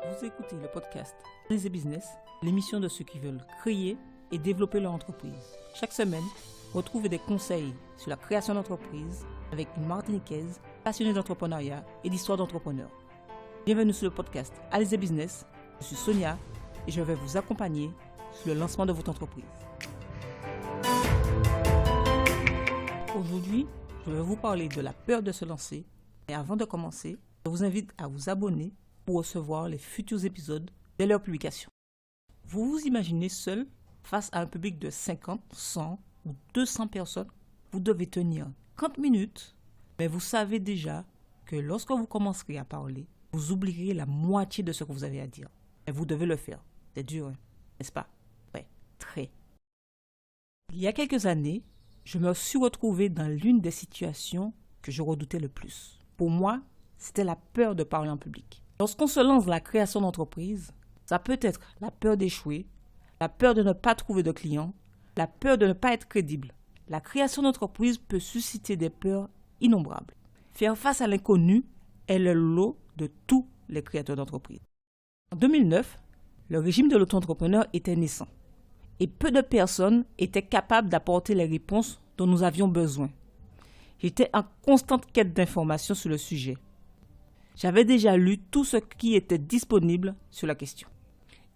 Vous écoutez le podcast Analyse Business, l'émission de ceux qui veulent créer et développer leur entreprise. Chaque semaine, retrouvez des conseils sur la création d'entreprise avec une Martiniquaise passionnée d'entrepreneuriat et d'histoire d'entrepreneurs. Bienvenue sur le podcast Analyse Business. Je suis Sonia et je vais vous accompagner sur le lancement de votre entreprise. Aujourd'hui, je vais vous parler de la peur de se lancer. Et avant de commencer, je vous invite à vous abonner pour recevoir les futurs épisodes dès leur publication. Vous vous imaginez seul face à un public de 50, 100 ou 200 personnes. Vous devez tenir 30 minutes, mais vous savez déjà que lorsque vous commencerez à parler, vous oublierez la moitié de ce que vous avez à dire. Et vous devez le faire. C'est dur, n'est-ce pas? Ouais, très. Il y a quelques années, je me suis retrouvé dans l'une des situations que je redoutais le plus. Pour moi, c'était la peur de parler en public. Lorsqu'on se lance dans la création d'entreprise, ça peut être la peur d'échouer, la peur de ne pas trouver de clients, la peur de ne pas être crédible. La création d'entreprise peut susciter des peurs innombrables. Faire face à l'inconnu est le lot de tous les créateurs d'entreprise. En 2009, le régime de l'auto-entrepreneur était naissant et peu de personnes étaient capables d'apporter les réponses dont nous avions besoin. J'étais en constante quête d'informations sur le sujet. J'avais déjà lu tout ce qui était disponible sur la question.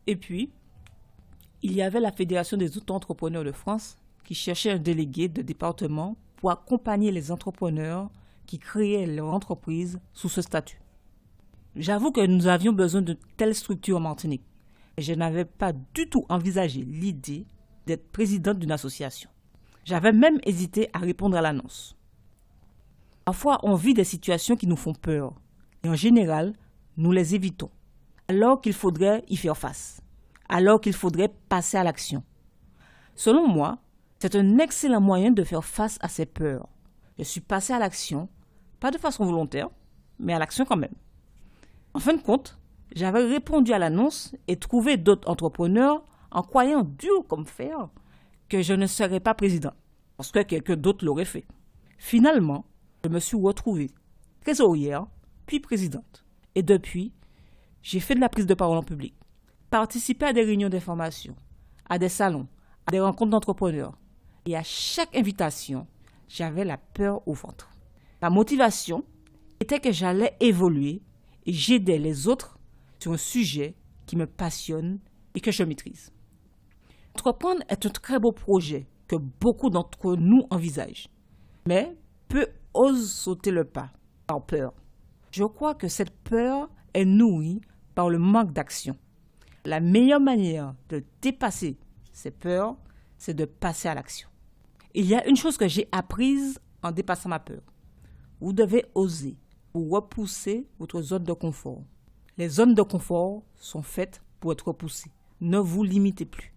Et puis, il y avait la Fédération des auto-entrepreneurs de France qui cherchait un délégué de département pour accompagner les entrepreneurs qui créaient leur entreprise sous ce statut. J'avoue que nous avions besoin de telles structures en Martinique. Et je n'avais pas du tout envisagé l'idée d'être présidente d'une association. J'avais même hésité à répondre à l'annonce. Parfois, on vit des situations qui nous font peur. Et en général, nous les évitons, alors qu'il faudrait y faire face, alors qu'il faudrait passer à l'action. Selon moi, c'est un excellent moyen de faire face à ces peurs. Je suis passé à l'action, pas de façon volontaire, mais à l'action quand même. En fin de compte, j'avais répondu à l'annonce et trouvé d'autres entrepreneurs en croyant dur comme fer que je ne serais pas président, parce que quelqu'un d'autre l'aurait fait. Finalement, je me suis retrouvée trésorière, puis présidente. Et depuis, j'ai fait de la prise de parole en public, participé à des réunions d'information, à des salons, à des rencontres d'entrepreneurs. Et à chaque invitation, j'avais la peur au ventre. Ma motivation était que j'allais évoluer et j'aidais les autres sur un sujet qui me passionne et que je maîtrise. Entreprendre est un très beau projet que beaucoup d'entre nous envisagent. Mais peu osent sauter le pas par peur. Je crois que cette peur est nourrie par le manque d'action. La meilleure manière de dépasser ces peurs, c'est de passer à l'action. Il y a une chose que j'ai apprise en dépassant ma peur. Vous devez oser pour repousser votre zone de confort. Les zones de confort sont faites pour être repoussées. Ne vous limitez plus.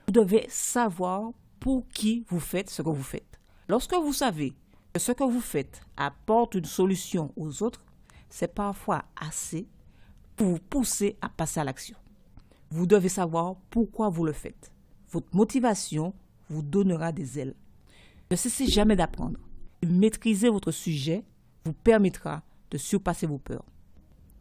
Vous devez savoir pour qui vous faites ce que vous faites. Lorsque vous savez que ce que vous faites apporte une solution aux autres, c'est parfois assez pour vous pousser à passer à l'action. Vous devez savoir pourquoi vous le faites. Votre motivation vous donnera des ailes. Ne cessez jamais d'apprendre. Maîtriser votre sujet vous permettra de surpasser vos peurs.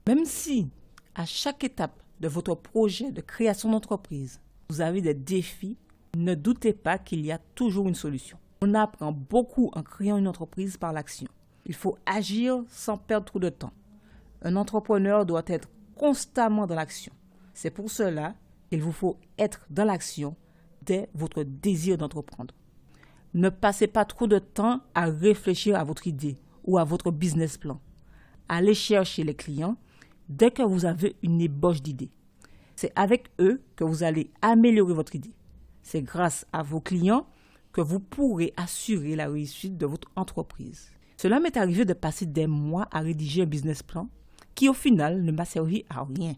Même si, à chaque étape de votre projet de création d'entreprise, vous avez des défis, ne doutez pas qu'il y a toujours une solution. On apprend beaucoup en créant une entreprise par l'action. Il faut agir sans perdre trop de temps. Un entrepreneur doit être constamment dans l'action. C'est pour cela qu'il vous faut être dans l'action dès votre désir d'entreprendre. Ne passez pas trop de temps à réfléchir à votre idée ou à votre business plan. Allez chercher les clients dès que vous avez une ébauche d'idée. C'est avec eux que vous allez améliorer votre idée. C'est grâce à vos clients que vous pourrez assurer la réussite de votre entreprise. Cela m'est arrivé de passer des mois à rédiger un business plan qui au final ne m'a servi à rien.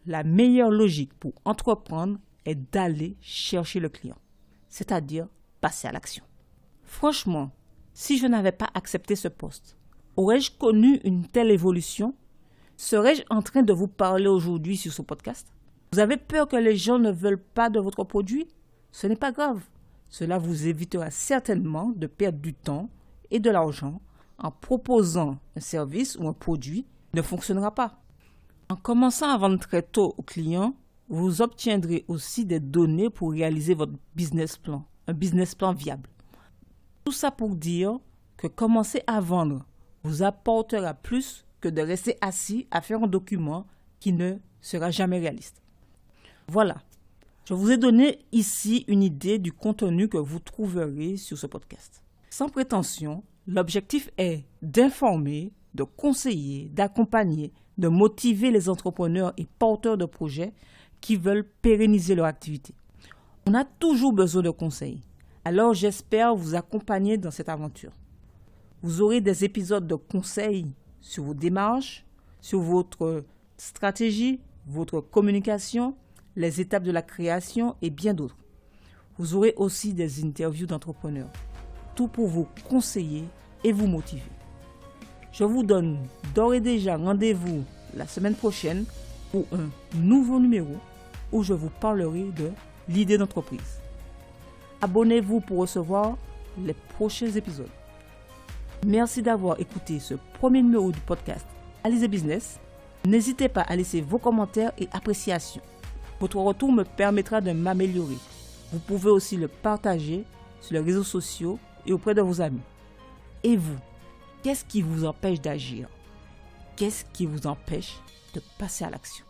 La meilleure logique pour entreprendre est d'aller chercher le client, c'est-à-dire passer à l'action. Franchement, si je n'avais pas accepté ce poste, aurais-je connu une telle évolution? Serais-je en train de vous parler aujourd'hui sur ce podcast? Vous avez peur que les gens ne veulent pas de votre produit? Ce n'est pas grave. Cela vous évitera certainement de perdre du temps et de l'argent en proposant un service ou un produit qui ne fonctionnera pas. En commençant à vendre très tôt aux clients, vous obtiendrez aussi des données pour réaliser votre business plan, un business plan viable. Tout ça pour dire que commencer à vendre vous apportera plus que de rester assis à faire un document qui ne sera jamais réaliste. Voilà, je vous ai donné ici une idée du contenu que vous trouverez sur ce podcast. Sans prétention, l'objectif est d'informer, de conseiller, d'accompagner, de motiver les entrepreneurs et porteurs de projets qui veulent pérenniser leur activité. On a toujours besoin de conseils, alors j'espère vous accompagner dans cette aventure. Vous aurez des épisodes de conseils sur vos démarches, sur votre stratégie, votre communication, les étapes de la création et bien d'autres. Vous aurez aussi des interviews d'entrepreneurs, tout pour vous conseiller et vous motiver. Je vous donne d'ores et déjà rendez-vous la semaine prochaine pour un nouveau numéro où je vous parlerai de l'idée d'entreprise. Abonnez-vous pour recevoir les prochains épisodes. Merci d'avoir écouté ce premier numéro du podcast Alizé Business. N'hésitez pas à laisser vos commentaires et appréciations. Votre retour me permettra de m'améliorer. Vous pouvez aussi le partager sur les réseaux sociaux et auprès de vos amis. Et vous, qu'est-ce qui vous empêche d'agir? Qu'est-ce qui vous empêche de passer à l'action?